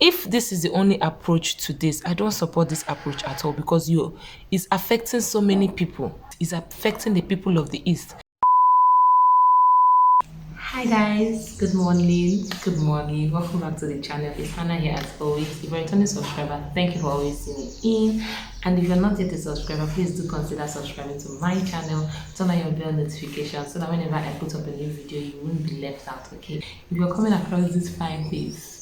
if this is the only approach to this, I don't support this approach at all, because it's affecting so many people. It's affecting the people of the East. Hi guys, good morning. Good morning. Welcome back to the channel. It's Hannah here as always. If you're a returning subscriber, thank you for always tuning in. And if you're not yet a subscriber, please do consider subscribing to my channel. Turn on your bell notification so that whenever I put up a new video, you won't be left out. Okay. If you're coming across this fine face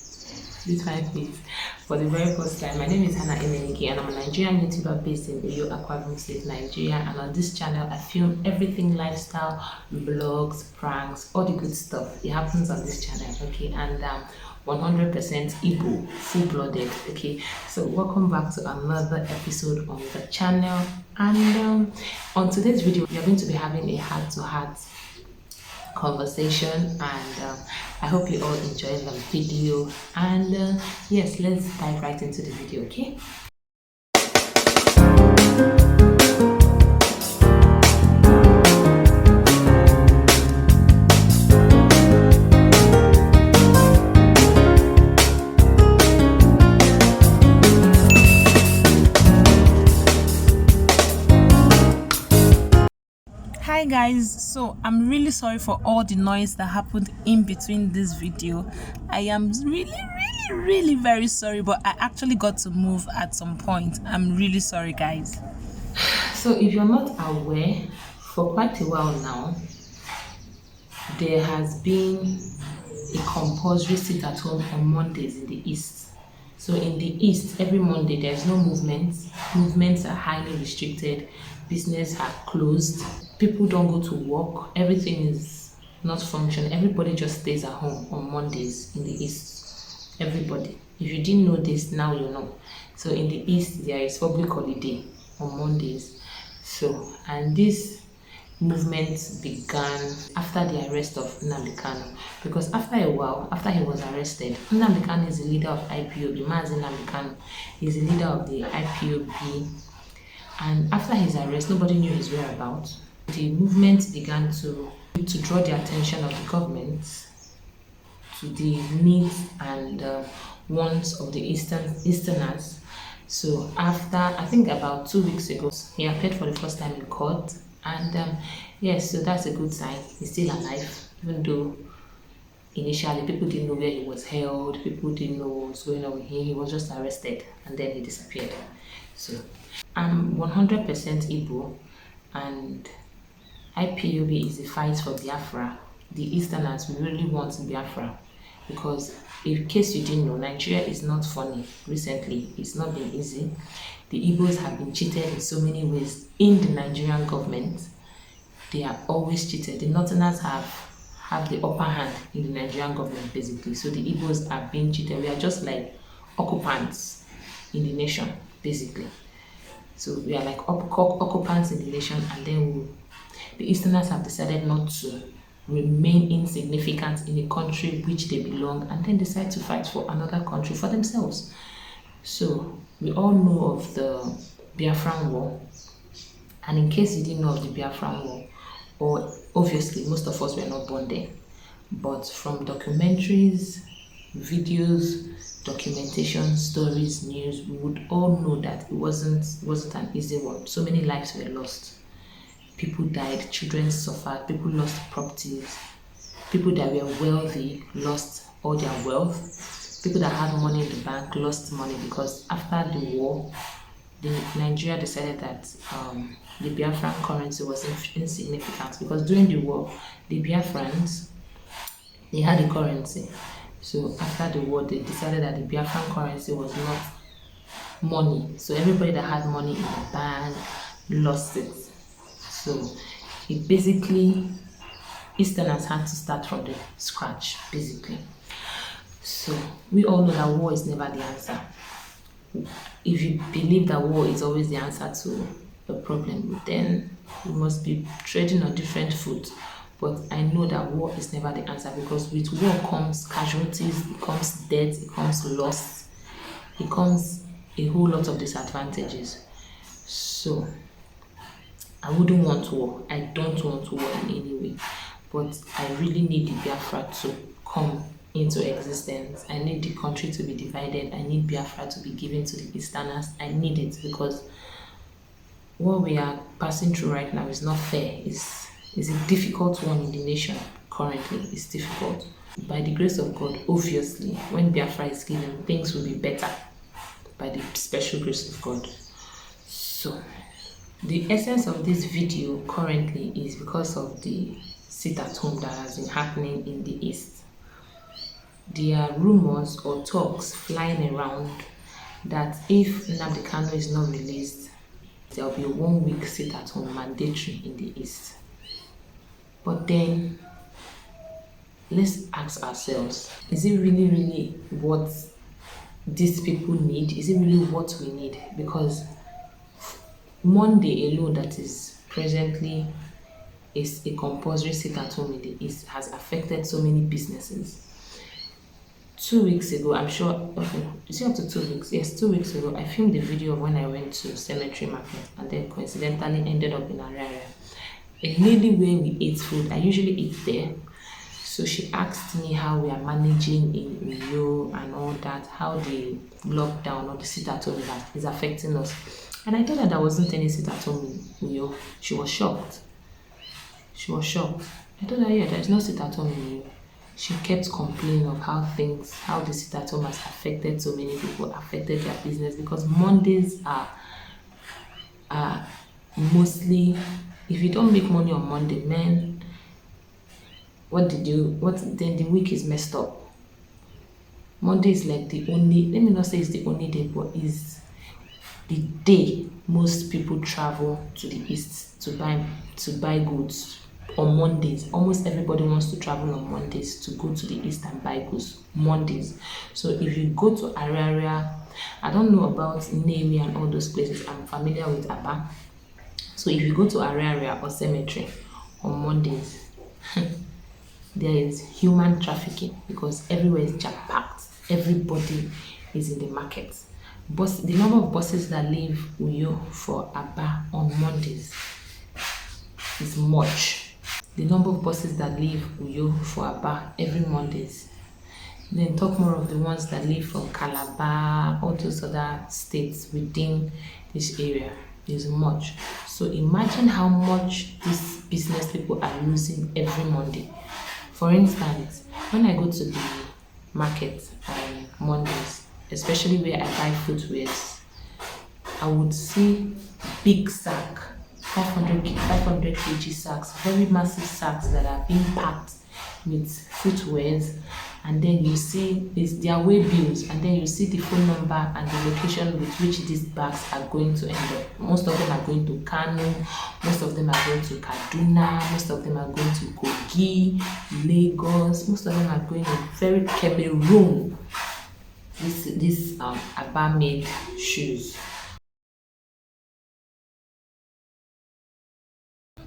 for the very first time, my name is Hannah Emenike and I'm a Nigerian YouTuber based in Uyo, Akwa Ibom State, Nigeria. And on this channel I film everything lifestyle, vlogs, pranks, all the good stuff. It happens on this channel, okay? And 100% Igbo, full-blooded, okay? So welcome back to another episode on the channel. And on today's video we are going to be having a heart-to-heart conversation, and I hope you all enjoy the video. And yes, let's dive right into the video, okay? Hi guys, so I'm really sorry for all the noise that happened in between this video. I am really very sorry, but I actually got to move at some point. I'm really sorry guys. So if you're not aware, for quite a while now there has been a compulsory sit at home on Mondays in the East. So in the East, every Monday there's no movement. Movements are highly restricted. Business are closed. People don't go to work. Everything is not functioning. Everybody just stays at home on Mondays in the East. Everybody. If you didn't know this, now you know. So in the East, there is public holiday on Mondays. So, and this movement began after the arrest of Nnamdi Kanu, because after a while, after he was arrested, Nnamdi Kanu is the leader of IPOB. Mazi Nnamdi Kanu is the leader of the IPOB, and after his arrest, nobody knew his whereabouts. The movement began to draw the attention of the government to the needs and wants of the Easterners. So after, I think about 2 weeks ago, he appeared for the first time in court. And yes, so that's a good sign. He's still alive, even though initially people didn't know where he was held, people didn't know what was going on with him. He was just arrested and then he disappeared. So I'm 100% Igbo, and IPOB is the fight for Biafra. The Easterners, we really want Biafra, because in case you didn't know, Nigeria is not funny recently. It's not been easy. The Igbos have been cheated in so many ways in the Nigerian government. They are always cheated. The Northerners have the upper hand in the Nigerian government, basically. So the Igbos are being cheated. We are just like occupants in the nation, basically. So we are like occupants in the nation, and then the Easterners have decided not to remain insignificant in a country which they belong, and then decide to fight for another country for themselves. So we all know of the Biafran War, and in case you didn't know of the Biafran War, or obviously most of us were not born there, but from documentaries, videos, documentation, stories, news, we would all know that it wasn't an easy one. So many lives were lost. People died, children suffered, people lost properties, people that were wealthy lost all their wealth, people that had money in the bank lost money, because after the war, Nigeria decided that the Biafran currency was insignificant, because during the war, the Biafrans, they had a currency. So after the war, they decided that the Biafran currency was not money. So everybody that had money in the bank lost it. So it basically, Easterners had to start from the scratch, basically. So we all know that war is never the answer. If you believe that war is always the answer to a problem, then you must be treading on different foot. But I know that war is never the answer, because with war comes casualties, it comes death, it comes loss, it comes a whole lot of disadvantages. So I wouldn't want war. I don't want war in any way. But I really need the Biafra to come into existence. I need the country to be divided. I need Biafra to be given to the Easterners. I need it because what we are passing through right now is not fair. It's a difficult one in the nation currently. It's difficult. By the grace of God, obviously, when Biafra is given, things will be better by the special grace of God. So, the essence of this video currently is because of the sit at home that has been happening in the East. There are rumors or talks flying around that if Nnamdi Kanu is not released, there will be a 1 week sit at home mandatory in the East. But then, let's ask ourselves, is it really what these people need? Is it really what we need? Because Monday alone, that is presently is a compulsory sit at home in the East, has affected so many businesses. 2 weeks ago, I'm sure, okay, is it up to 2 weeks? Yes, 2 weeks ago, I filmed a video of when I went to Cemetery Market and then coincidentally ended up in Ariaria. A lady where we ate food, I usually eat there. So she asked me how we are managing in Uyo and all that, how the lockdown or the sit at home is affecting us. And I told her there wasn't any sit at home in Uyo. She was shocked. I told her, yeah, there's no sit at home in Uyo. She kept complaining of how the sit at home has affected so many people, affected their business, because Mondays are mostly, if you don't make money on Monday, man, then the week is messed up. Monday is like the only, let me not say it's the only day, but is the day most people travel to the East to buy goods. On Mondays, almost everybody wants to travel on Mondays to go to the East and buy goods. Mondays. So if you go to Ariaria, I don't know about Nnewi and all those places. I'm familiar with Aba. So if you go to Ariaria or Cemetery on Mondays, there is human trafficking because everywhere is jam-packed. Everybody is in the market. The number of buses that leave Uyo for Aba on Mondays is much. The number of buses that leave Uyo for Aba every Mondays. Then talk more of the ones that leave from Calabar, all those other states within this area. Is much. So imagine how much these business people are losing every Monday. For instance, when I go to the market on Mondays, especially where I buy footwear, I would see big sack, 500 kg sacks, very massive sacks that are being packed with footwears, and then you see their way bills, and then you see the phone number and the location with which these bags are going to end up. Most of them are going to Kano, most of them are going to Kaduna, most of them are going to Kogi, Lagos, most of them are going to very Cameroon. This Aba made shoes.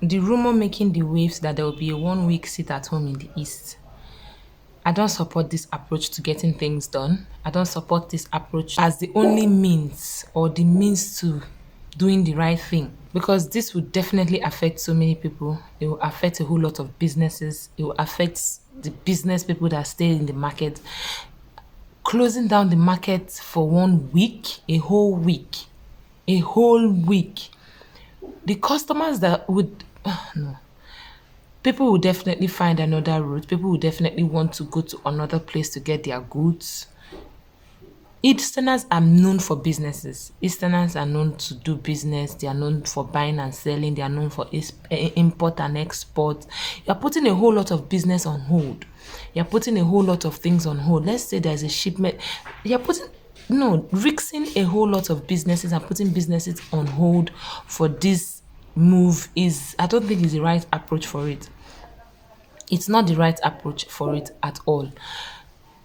The rumor making the waves that there will be a 1 week sit at home in the East. I don't support this approach to getting things done. I don't support this approach as the only means or the means to doing the right thing, because this would definitely affect so many people. It will affect a whole lot of businesses. It will affect the business people that stay in the market. Closing down the market for 1 week, a whole week. The customers that would, no. People will definitely find another route. People will definitely want to go to another place to get their goods. Easterners are known for businesses. Easterners are known to do business. They are known for buying and selling. They are known for import and export. You're putting a whole lot of business on hold. You're putting a whole lot of things on hold. Let's say there's a shipment. Risking a whole lot of businesses and putting businesses on hold for this move I don't think is the right approach for it. It's not the right approach for it at all.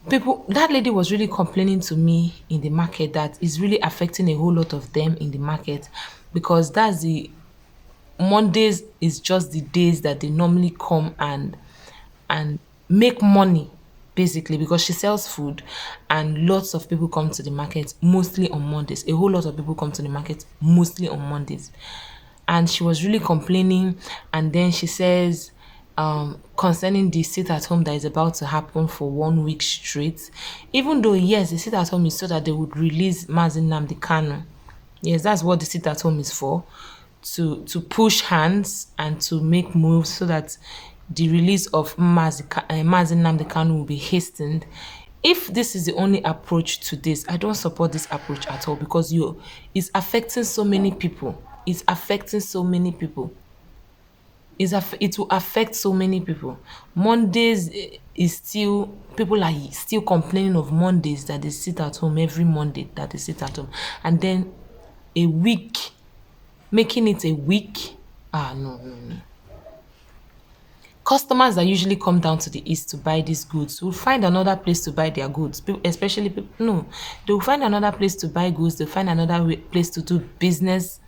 That lady was really complaining to me in the market that is really affecting a whole lot of them in the market, because that's the Mondays is just the days that they normally come and make money, basically, because she sells food and lots of people come to the market mostly on Mondays. A whole lot of people come to the market mostly on Mondays. And she was really complaining, and then she says concerning the sit at home that is about to happen for 1 week straight. Even though, yes, the sit at home is so that they would release Mazi Nnamdi Kanu. Yes, that's what the sit at home is for, to push hands and to make moves so that the release of Mazi Nnamdi Kanu will be hastened. If this is the only approach to this, I don't support this approach at all, because it's affecting so many people. It's affecting so many people. It will affect so many people. Mondays is still, people are still complaining of Mondays, that they sit at home every Monday, that they sit at home, and then a week, making it a week. No, no, no. Customers that usually come down to the east to buy these goods will find another place to buy their goods. Especially people, no, they will find another place to buy goods. They'll find another place to do business.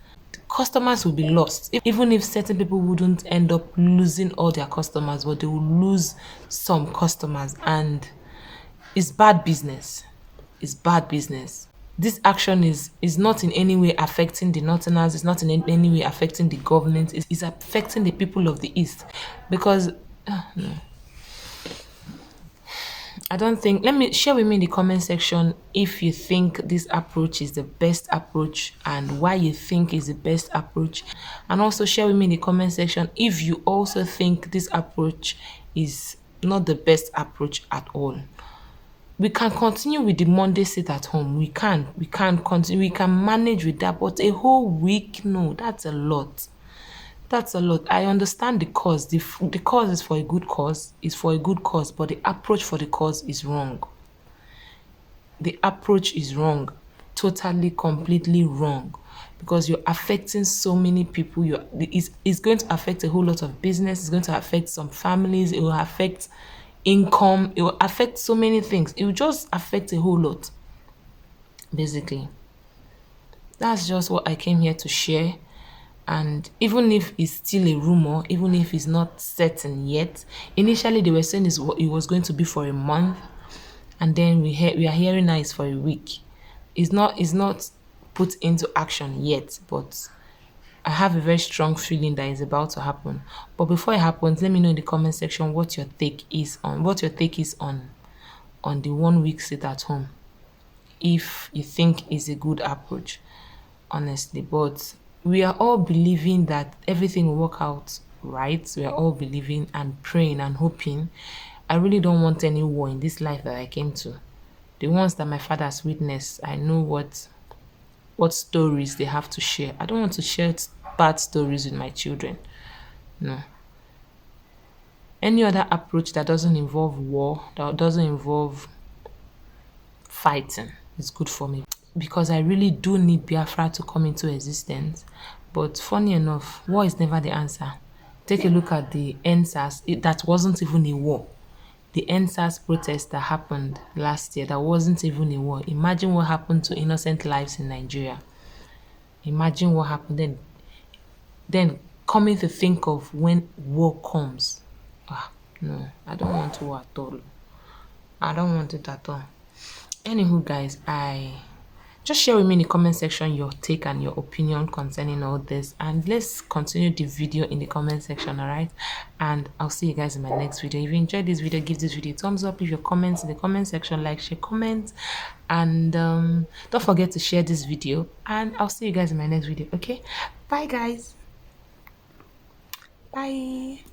Customers will be lost. Even if certain people wouldn't end up losing all their customers, but they will lose some customers, and it's bad business. It's bad business. This action is not in any way affecting the Northerners. It's not in any way affecting the government. It's affecting the people of the East, because no. I don't think. Let me share with me in the comment section if you think this approach is the best approach and why you think is the best approach. And also share with me in the comment section if you also think this approach is not the best approach at all. We can continue with the Monday sit at home. We can continue. We can manage with that, but a whole week, no, that's a lot. That's a lot. I understand the cause. The cause is for a good cause. It's for a good cause, but the approach for the cause is wrong. The approach is wrong. Totally, completely wrong. Because you're affecting so many people. It's going to affect a whole lot of business. It's going to affect some families. It will affect income. It will affect so many things. It will just affect a whole lot. Basically. That's just what I came here to share. And even if it's still a rumor, even if it's not certain yet, initially they were saying it was going to be for a month, and then we are hearing now it's for a week. It's not put into action yet, but I have a very strong feeling that it's about to happen. But before it happens, let me know in the comment section what your take is on the 1 week sit at home. If you think it's a good approach, honestly. But we are all believing that everything will work out right. We are all believing and praying and hoping. I really don't want any war in this life that I came to. The ones that my father has witnessed, I know what stories they have to share. I don't want to share bad stories with my children. No. Any other approach that doesn't involve war, that doesn't involve fighting, is good for me, because I really do need Biafra to come into existence. But funny enough, war is never the answer. Take a look at the EndSARS. That wasn't even a war. The EndSARS protest that happened last year, that wasn't even a war. Imagine what happened to innocent lives in Nigeria. Imagine what happened then coming to think of when war comes. No, I don't want war at all. I don't want it at all. Anywho, guys, just share with me in the comment section your take and your opinion concerning all this, and let's continue the video in the comment section. All right, and I'll see you guys in my next video. If you enjoyed this video, give this video a thumbs up. Leave your comments in the comment section, like, share, comment, and don't forget to share this video, and I'll see you guys in my next video. Okay, bye guys. Bye.